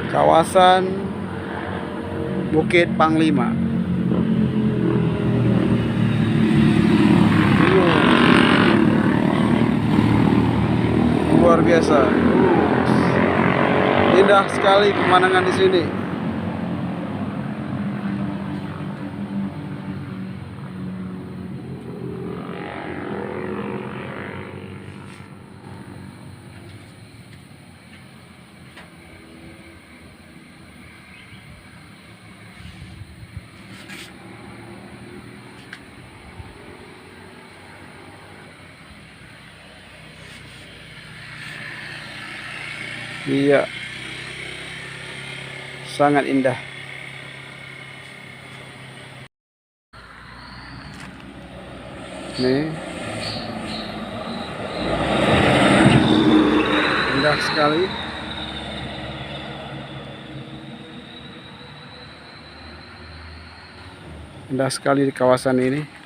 Kawasan Bukit Panglima. Luar biasa. Indah sekali pemandangan di sini. Iya, sangat indah. Nih, indah sekali. Indah sekali di kawasan ini.